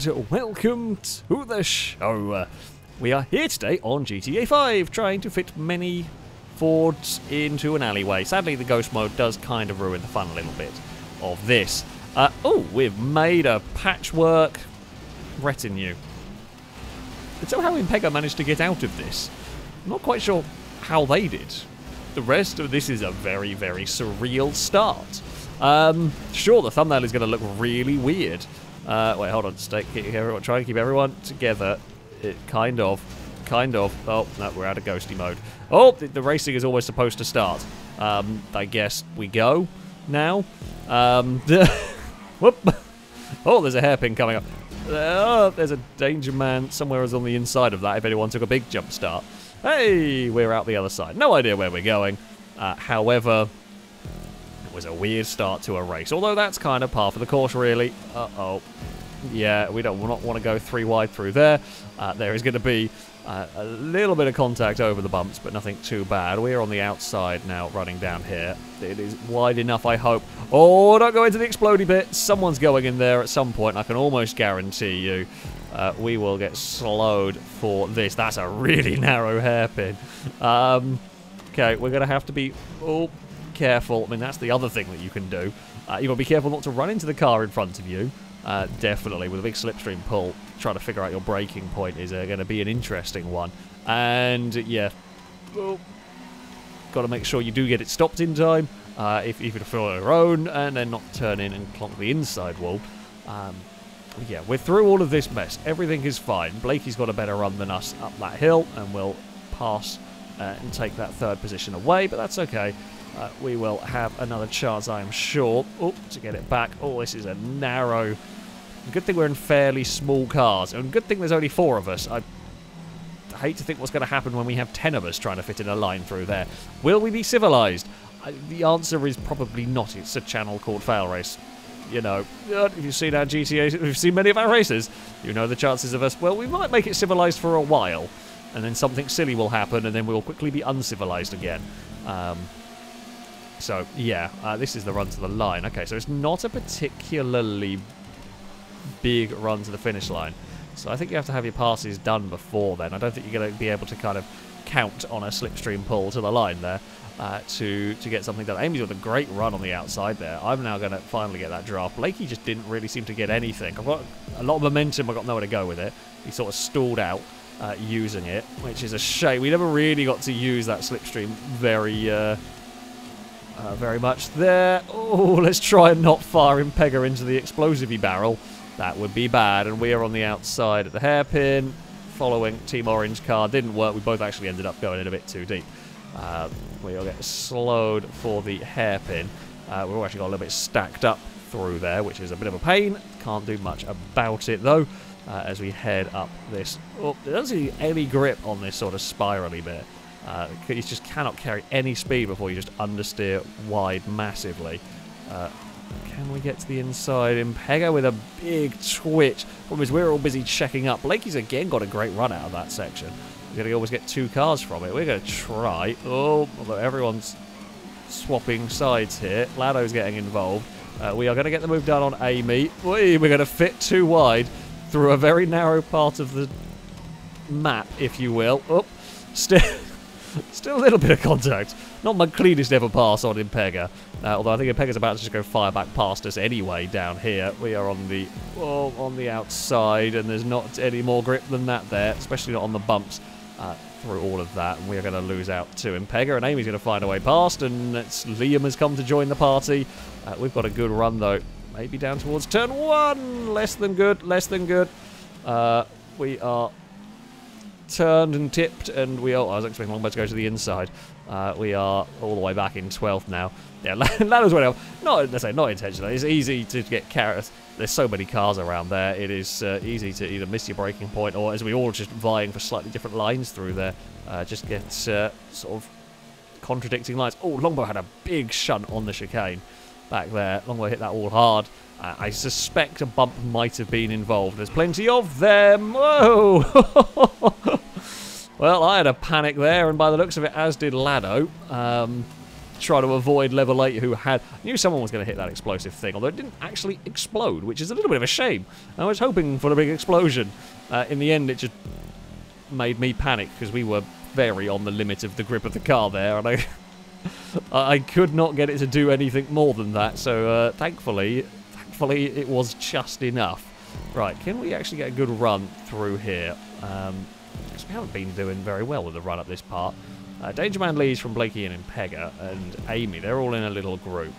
and welcome to the show. We are here today on GTA 5, trying to fit many Fords into an alleyway. Sadly, the ghost mode does kind of ruin the fun a little bit of this. Oh, we've made a patchwork retinue. And somehow Impega managed to get out of this. I'm not quite sure how they did. The rest of this is a very, very surreal start. Sure, the thumbnail is going to look really weird. Wait, hold on. Try and keep everyone together. It kind of. Oh, no, we're out of ghosty mode. Oh, the racing is always supposed to start. I guess we go now. Whoop. Oh, there's a hairpin coming up. Oh, there's a danger man somewhere on the inside of that if anyone took a big jump start. Hey, we're out the other side. No idea where we're going. However, it was a weird start to a race. Although that's kind of par for the course, really. Uh-oh. Yeah, we don't not want to go 3 wide through there. There is going to be a little bit of contact over the bumps, but nothing too bad. We're on the outside now, running down here. It is wide enough, I hope. Oh, don't go into the explodey bit. Someone's going in there at some point. I can almost guarantee you we will get slowed for this. That's a really narrow hairpin. Okay, we're going to have to be careful. I mean, that's the other thing that you can do. You've got to be careful not to run into the car in front of you. Definitely, with a big slipstream pull, trying to figure out your braking point is going to be an interesting one. And, yeah, got to make sure you do get it stopped in time, if you feel on your own, and then not turn in and clonk the inside wall. Yeah, we're through all of this mess. Everything is fine. Blakey's got a better run than us up that hill, and we'll pass and take that third position away, but that's okay. We will have another chance, I am sure, to get it back. Oh, this is a narrow... Good thing we're in fairly small cars, and good thing there's only 4 of us. I hate to think what's going to happen when we have 10 of us trying to fit in a line through there. Will we be civilized? The answer is probably not. It's a channel called FailRace. You know, if you've seen our GTA, if you've seen many of our races, you know the chances of us, well, we might make it civilized for a while, and then something silly will happen, and then we'll quickly be uncivilized again. So, yeah, this is the run to the line. Okay, so it's not a particularly big run to the finish line. So I think you have to have your passes done before then. I don't think you're going to be able to kind of count on a slipstream pull to the line there to get something done. Amy's got a great run on the outside there. I'm now going to finally get that draft. Blakey just didn't really seem to get anything. I've got a lot of momentum. I've got nowhere to go with it. He sort of stalled out using it, which is a shame. We never really got to use that slipstream very much there. Oh, let's try and not fire Impega into the explosive barrel. That would be bad, and we are on the outside at the hairpin, following Team Orange car. Didn't work. We both actually ended up going in a bit too deep. We'll get slowed for the hairpin. We've all actually got a little bit stacked up through there, which is a bit of a pain. Can't do much about it, though, as we head up this. Oh, there doesn't seem any grip on this sort of spirally bit. You just cannot carry any speed before you just understeer wide massively. Can we get to the inside? Impega with a big twitch. Problem is we're all busy checking up. Blakey's again got a great run out of that section. We're going to always get 2 cars from it. We're going to try. Oh, although everyone's swapping sides here. Lado's getting involved. We are going to get the move done on Amy. We're going to fit 2 wide through a very narrow part of the map, if you will. Oh, still a little bit of contact. Not my cleanest ever pass on Impega. Although I think Impega's about to just go fire back past us anyway down here. We are on the outside, and there's not any more grip than that there, especially not on the bumps through all of that. And we are going to lose out to Impega, and Amy's going to find a way past, and Liam has come to join the party. We've got a good run, though. Maybe down towards turn 1. Less than good, less than good. We are turned and tipped, and I was expecting Longbow to go to the inside. We are all the way back in 12th now. Yeah, Ladders went up. Not intentionally. It's easy to get carrots. There's so many cars around there. It is easy to either miss your braking point, or as we all just vying for slightly different lines through there, just get sort of contradicting lines. Oh, Longbow had a big shunt on the chicane back there. Longbow hit that wall hard. I suspect a bump might have been involved. There's plenty of them. Whoa! Well, I had a panic there, and by the looks of it, as did Lado. try to avoid level 8 who had... I knew someone was going to hit that explosive thing, although it didn't actually explode, which is a little bit of a shame. I was hoping for a big explosion. In the end, it just made me panic, because we were very on the limit of the grip of the car there, and I could not get it to do anything more than that, so thankfully it was just enough. Right, can we actually get a good run through here? Because we haven't been doing very well with the run up this part. Dangerman leads from Blakey and Impega, and Amy, they're all in a little group.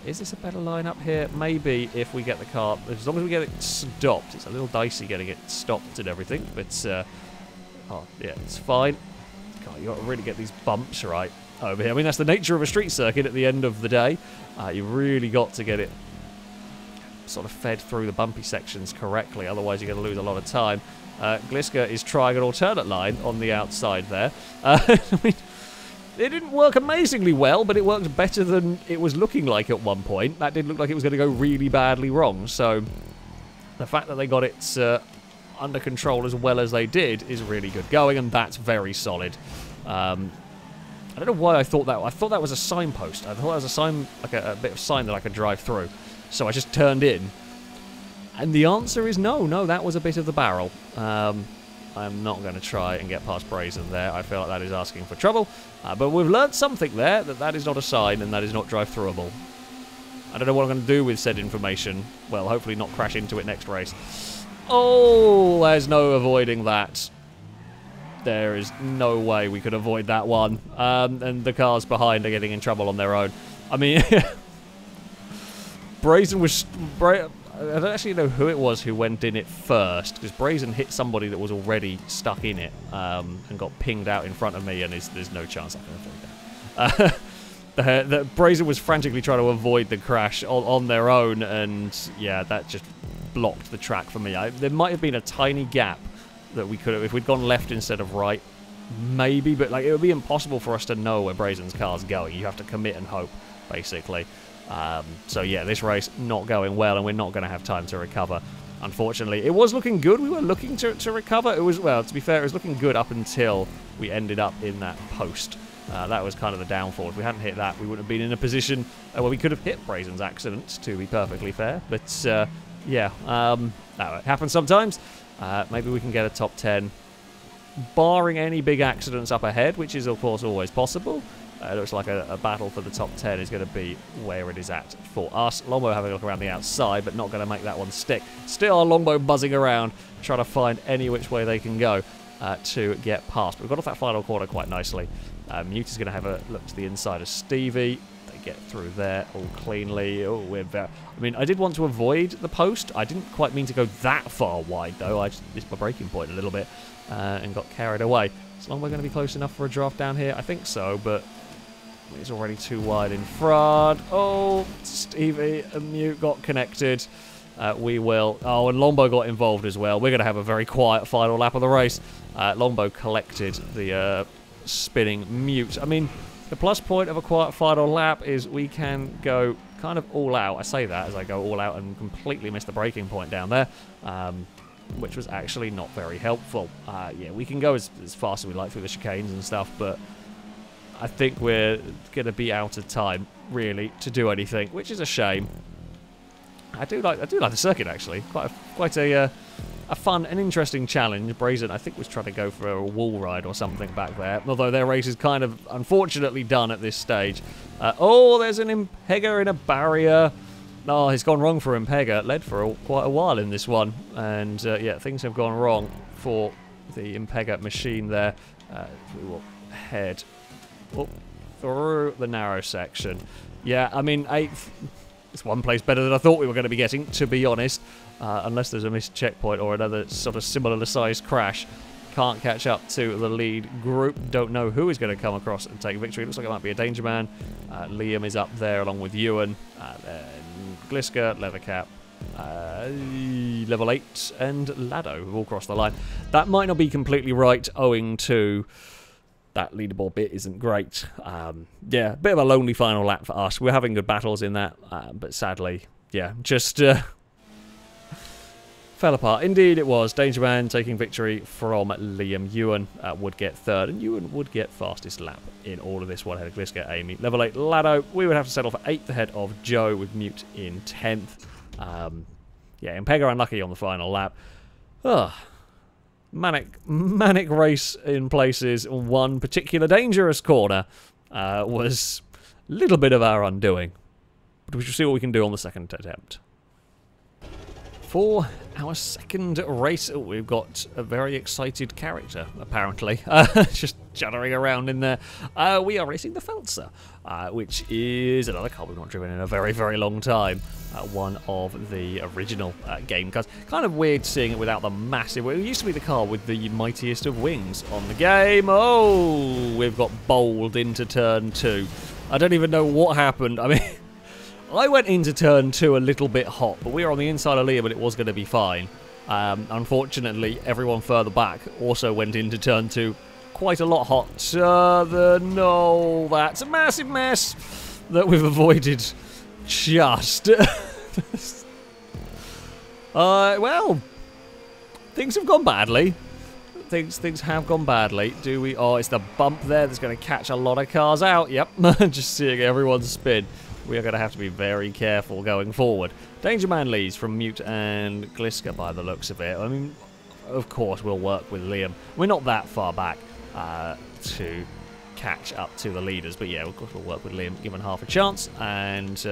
Is this a better line up here? Maybe if we get the car, as long as we get it stopped. It's a little dicey getting it stopped and everything, but oh yeah, it's fine. God, you got to really get these bumps right over here. I mean, that's the nature of a street circuit at the end of the day. You really got to get it sort of fed through the bumpy sections correctly, otherwise you're going to lose a lot of time. Gliska is trying an alternate line on the outside there. I mean, it didn't work amazingly well, but it worked better than it was looking like at one point. That did look like it was going to go really badly wrong, so the fact that they got it under control as well as they did is really good going, and that's very solid. I don't know why I thought that. I thought that was a signpost. I thought that was a sign, like a bit of sign that I could drive through. So I just turned in. And the answer is no, that was a bit of the barrel. I'm not going to try and get past Brazen there. I feel like that is asking for trouble. But we've learned something there, that is not a sign and that is not drive-throughable. I don't know what I'm going to do with said information. Well, hopefully not crash into it next race. Oh, there's no avoiding that. There is no way we could avoid that one. And the cars behind are getting in trouble on their own. I mean... Brazen was... I don't actually know who it was who went in it first, because Brazen hit somebody that was already stuck in it and got pinged out in front of me, and there's no chance I can avoid that. The Brazen was frantically trying to avoid the crash on their own, and yeah, that just blocked the track for me. There might have been a tiny gap that we could have, if we'd gone left instead of right, maybe, but like it would be impossible for us to know where Brazen's car's going. You have to commit and hope, basically. So yeah, this race not going well, and we're not going to have time to recover, unfortunately. It was looking good. We were looking to recover. It was, well, to be fair, it was looking good up until we ended up in that post. That was kind of the downfall. If we hadn't hit that, we wouldn't have been in a position where we could have hit Brazen's accident, to be perfectly fair. But yeah, that happens sometimes. Maybe we can get a top 10, barring any big accidents up ahead, which is of course always possible. It looks like a battle for the top 10 is going to be where it is at for us. Longbow having a look around the outside, but not going to make that one stick. Still our Longbow buzzing around, trying to find any which way they can go to get past. But we've got off that final corner quite nicely. Mute is going to have a look to the inside of Stevie. They get through there all cleanly. Oh, we're very... I mean, I did want to avoid the post. I didn't quite mean to go that far wide, though. I just missed my braking point a little bit and got carried away. Is Longbow going to be close enough for a draft down here? I think so, but... It's already too wide in front. Oh, Stevie and Mute got connected. We will. Oh, and Longbow got involved as well. We're going to have a very quiet final lap of the race. Longbow collected the spinning Mute. I mean, the plus point of a quiet final lap is we can go kind of all out. I say that as I go all out and completely miss the braking point down there, which was actually not very helpful. Yeah, we can go as fast as we like through the chicanes and stuff, but I think we're going to be out of time, really, to do anything, which is a shame. I do like the circuit, actually. Quite a fun and interesting challenge. Brazen, I think, was trying to go for a wall ride or something back there, although their race is kind of, unfortunately, done at this stage. Oh, there's an Impega in a barrier. Oh, it's gone wrong for Impega. It led for quite a while in this one, and yeah, things have gone wrong for the Impega machine there. We will head... Oh, through the narrow section. Yeah, I mean, 8th is one place better than I thought we were going to be getting, to be honest. Unless there's a missed checkpoint or another sort of similar sized crash. Can't catch up to the lead group. Don't know who is going to come across and take victory. Looks like it might be a Danger Man. Liam is up there along with Ewan. Then Gliska, Leathercap, Level 8, and Lado have all crossed the line. That might not be completely right, owing to... that leaderboard bit isn't great. Yeah, a bit of a lonely final lap for us. We're having good battles in that, but sadly, yeah, just Fell apart. Indeed it was. Danger Man taking victory from Liam. Ewan would get third, and Ewan would get fastest lap in all of this one ahead of Gliska, Amy. Level 8 Lado, we would have to settle for 8th ahead of Joe with Mute in 10th. Yeah, and Pega unlucky on the final lap. Manic race in places. One particular dangerous corner was a little bit of our undoing. But we shall see what we can do on the second attempt. For our second race, we've got a very excited character, apparently, just juddering around in there. We are racing the Feltzer, which is another car we've not driven in a very, very long time. One of the original game cars. Kind of weird seeing it without the massive... It used to be the car with the mightiest of wings on the game. Oh, we've got bowled into turn 2. I don't even know what happened. I mean... I went into turn 2 a little bit hot, but we were on the inside of Liam and it was going to be fine. Unfortunately, everyone further back also went into turn 2 quite a lot hotter. No, that's a massive mess that we've avoided just. Well, things have gone badly. Things have gone badly. Do we? Oh, it's the bump there that's going to catch a lot of cars out. Yep, just seeing everyone spin. We are going to have to be very careful going forward. Danger Man leads from Mute and Gliska by the looks of it. I mean, of course we'll work with Liam. We're not that far back to catch up to the leaders, but yeah, of course we'll work with Liam, given half a chance, and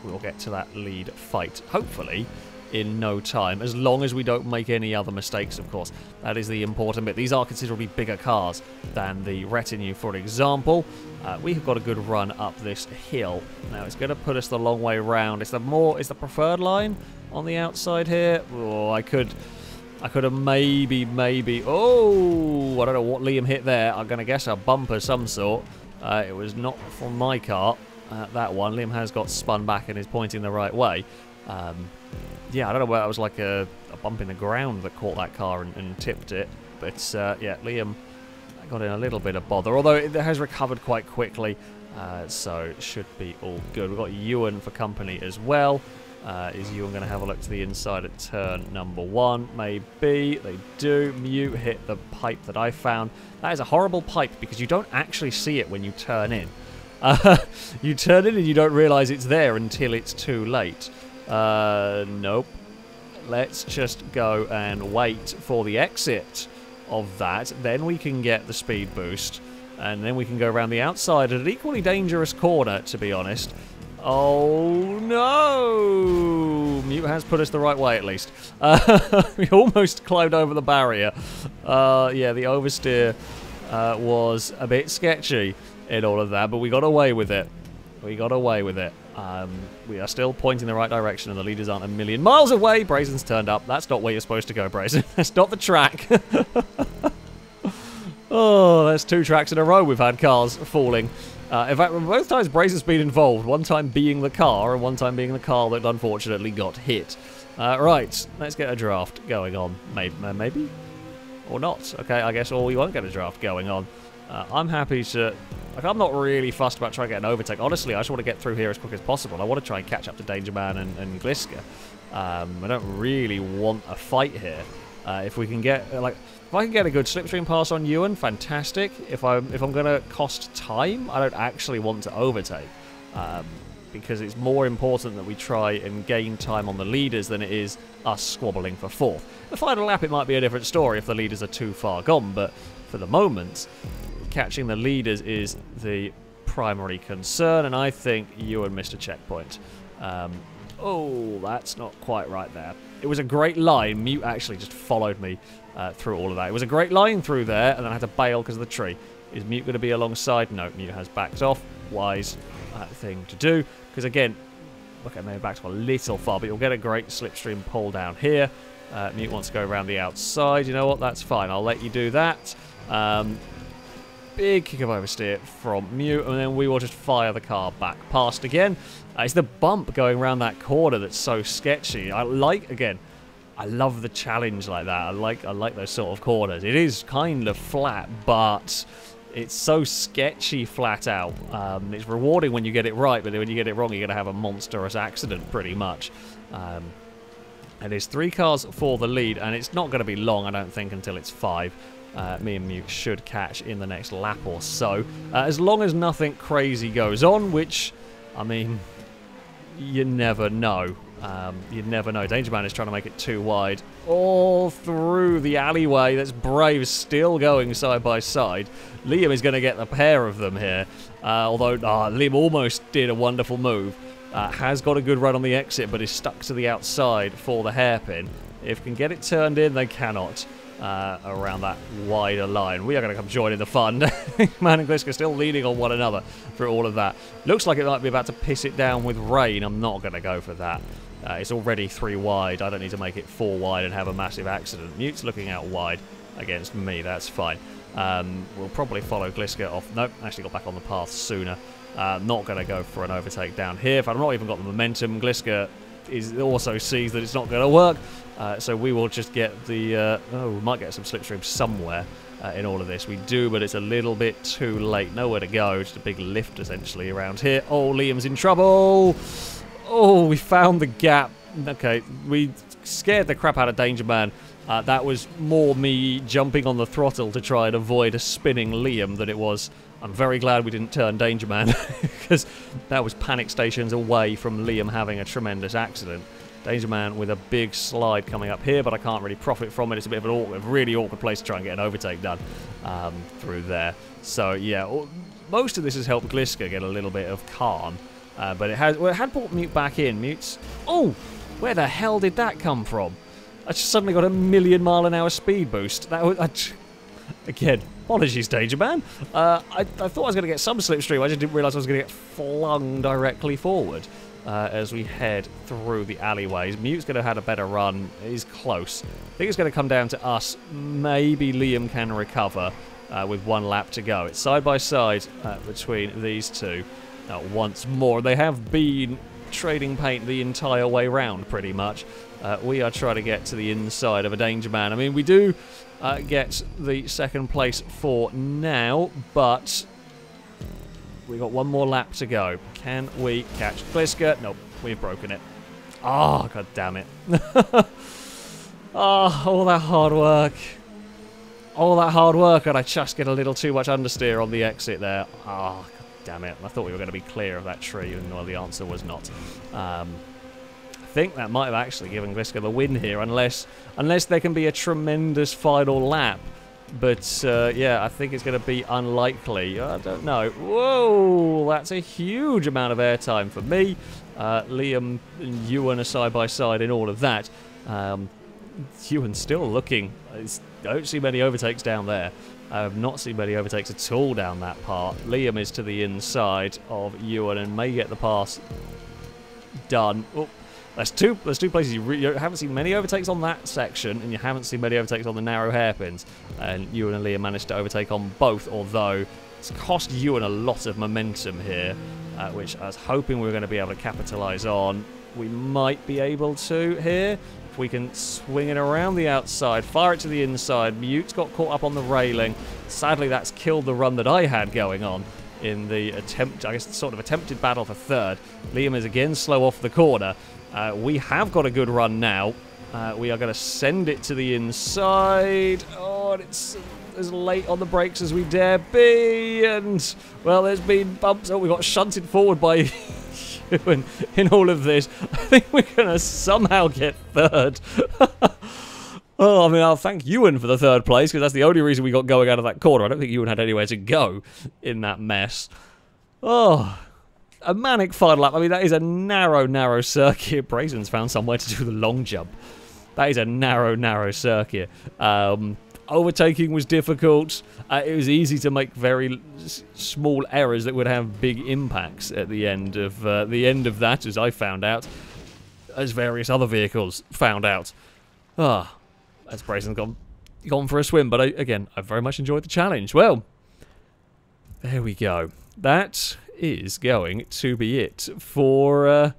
we'll get to that lead fight, hopefully, in no time, as long as we don't make any other mistakes, of course. That is the important bit. These are considerably bigger cars than the Retinue, for example. We have got a good run up this hill. Now, it's going to put us the long way round. It's the preferred line on the outside here. Oh, I could have maybe... Oh, I don't know what Liam hit there. I'm going to guess a bump of some sort. It was not from my car, that one. Liam has got spun back and is pointing the right way. Yeah, I don't know whether it was like a bump in the ground that caught that car and tipped it. But, yeah, Liam got in a little bit of bother. Although it has recovered quite quickly, so it should be all good. We've got Ewan for company as well. Is Ewan going to have a look to the inside at turn number 1? Maybe. They do. Mute hit the pipe that I found. That is a horrible pipe because you don't actually see it when you turn in. You turn in and you don't realise it's there until it's too late. Nope. Let's just go and wait for the exit of that. Then we can get the speed boost. And then we can go around the outside at an equally dangerous corner, to be honest. Oh, no! Mute has put us the right way, at least. We almost climbed over the barrier. Yeah, the oversteer was a bit sketchy in all of that, but we got away with it. We got away with it. We are still pointing the right direction, and the leaders aren't a million miles away. Brazen's turned up. That's not where you're supposed to go, Brazen. That's not the track. Oh, there's 2 tracks in a row we've had cars falling. In fact, both times Brazen's been involved. One time being the car, and one time being the car that unfortunately got hit. Right, let's get a draft going on. Maybe? Or not. Okay, I guess we won't get a draft going on. I'm happy to... Like, I'm not really fussed about trying to get an overtake. Honestly, I just want to get through here as quick as possible. I want to try and catch up to Danger Man and Gliska. I don't really want a fight here. If we can get... If I can get a good slipstream pass on Ewan, fantastic. If I'm going to cost time, I don't actually want to overtake. Because it's more important that we try and gain time on the leaders than it is us squabbling for 4th. The final lap, it might be a different story if the leaders are too far gone, but for the moment, catching the leaders is the primary concern, and I think Ewan missed a checkpoint. Oh, that's not quite right there. It was a great line. Mute actually just followed me through all of that. It was a great line through there, and then I had to bail because of the tree. Is Mute going to be alongside? No, Mute has backed off. Wise thing to do. Because again, okay, maybe backed off a little far, but you'll get a great slipstream pull down here. Mute wants to go around the outside. You know what? That's fine. I'll let you do that. Big kick of oversteer from Mute, and then we will just fire the car back past again. It's the bump going around that corner that's so sketchy. I love the challenge like that. I like those sort of corners. It is kind of flat, but it's so sketchy flat out. It's rewarding when you get it right, but when you get it wrong, you're going to have a monstrous accident, pretty much. It is 3 cars for the lead, and it's not going to be long, I don't think, until it's 5. Me and Mute should catch in the next lap or so. As long as nothing crazy goes on, which, I mean, you never know. You never know. Danger Man is trying to make it too wide. All through the alleyway. That's Brave still going side by side. Liam is going to get the pair of them here. Although Liam almost did a wonderful move. Has got a good run on the exit, but is stuck to the outside for the hairpin. If can get it turned in, they cannot around that wider line. We are going to come join in the fun. Man and Gliska still leaning on one another for all of that. Looks like it might be about to piss it down with rain. I'm not going to go for that. It's already 3 wide. I don't need to make it 4 wide and have a massive accident. Mute's looking out wide against me. That's fine. We'll probably follow Gliska off. Nope, actually got back on the path sooner. Not going to go for an overtake down here. If I've not even got the momentum, Gliska also sees that it's not going to work. So we will just get the... we might get some slipstream somewhere in all of this. We do, but it's a little bit too late. Nowhere to go. Just a big lift, essentially, around here. Oh, Liam's in trouble. Oh, we found the gap. Okay, we scared the crap out of Danger Man. That was more me jumping on the throttle to try and avoid a spinning Liam than it was... I'm very glad we didn't turn Danger Man, because that was panic stations away from Liam having a tremendous accident. Danger Man with a big slide coming up here, but I can't really profit from it. It's a bit of a really awkward place to try and get an overtake done through there. So, yeah, most of this has helped Gliska get a little bit of calm, but it had brought Mute back in. Mute's... Oh! Where the hell did that come from? I just suddenly got a 1,000,000-mile-an-hour speed boost. That was... Again, apologies, Danger Man. I thought I was going to get some slipstream. I just didn't realise I was going to get flung directly forward as we head through the alleyways. Mute's going to have had a better run. He's close. I think it's going to come down to us. Maybe Liam can recover with 1 lap to go. It's side by side between these two once more. They have been trading paint the entire way round, pretty much. We are trying to get to the inside of a Danger Man. I mean, we do... get the 2nd place for now, but we got 1 more lap to go. Can we catch Gliska? Nope, we've broken it. Oh, god damn it. Oh, all that hard work. All that hard work, and I just get a little too much understeer on the exit there. Oh, god damn it. I thought we were going to be clear of that tree, even though the answer was not. I think that might have actually given Gliska the win here, unless there can be a tremendous final lap. But, yeah, I think it's going to be unlikely. I don't know. Whoa, that's a huge amount of airtime for me. Liam and Ewan are side by side in all of that. Ewan's still looking. I don't see many overtakes down there. I have not seen many overtakes at all down that part. Liam is to the inside of Ewan and may get the pass done. Oh. There's two places you haven't seen many overtakes on that section, and you haven't seen many overtakes on the narrow hairpins. And Ewan and Liam managed to overtake on both, although it's cost Ewan a lot of momentum here, which I was hoping we were going to be able to capitalise on. We might be able to here. If we can swing it around the outside, fire it to the inside. Mute's got caught up on the railing. Sadly, that's killed the run that I had going on in the attempt, I guess, sort of attempted battle for 3rd. Liam is again slow off the corner. We have got a good run now. We are going to send it to the inside. Oh, and it's as late on the brakes as we dare be. And, well, there's been bumps. Oh, we got shunted forward by Ewan in all of this. I think we're going to somehow get 3rd. Oh, I mean, I'll thank Ewan for the 3rd place, because that's the only reason we got going out of that corner. I don't think Ewan had anywhere to go in that mess. Oh... A manic final lap. I mean, that is a narrow, narrow circuit. Brazen's found somewhere to do the long jump. That is a narrow, narrow circuit. Overtaking was difficult. It was easy to make very small errors that would have big impacts at the end of that, as I found out, as various other vehicles found out. Ah, as Brazen's gone for a swim. But again, I very much enjoyed the challenge. Well, there we go. That is going to be it for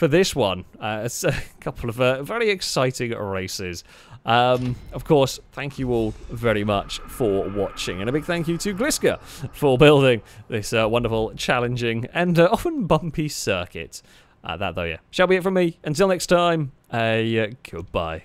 this one. It's a couple of very exciting races. Of course, thank you all very much for watching, and a big thank you to Gliska for building this wonderful, challenging, and often bumpy circuit. That though, yeah. Shall be it from me. Until next time, goodbye.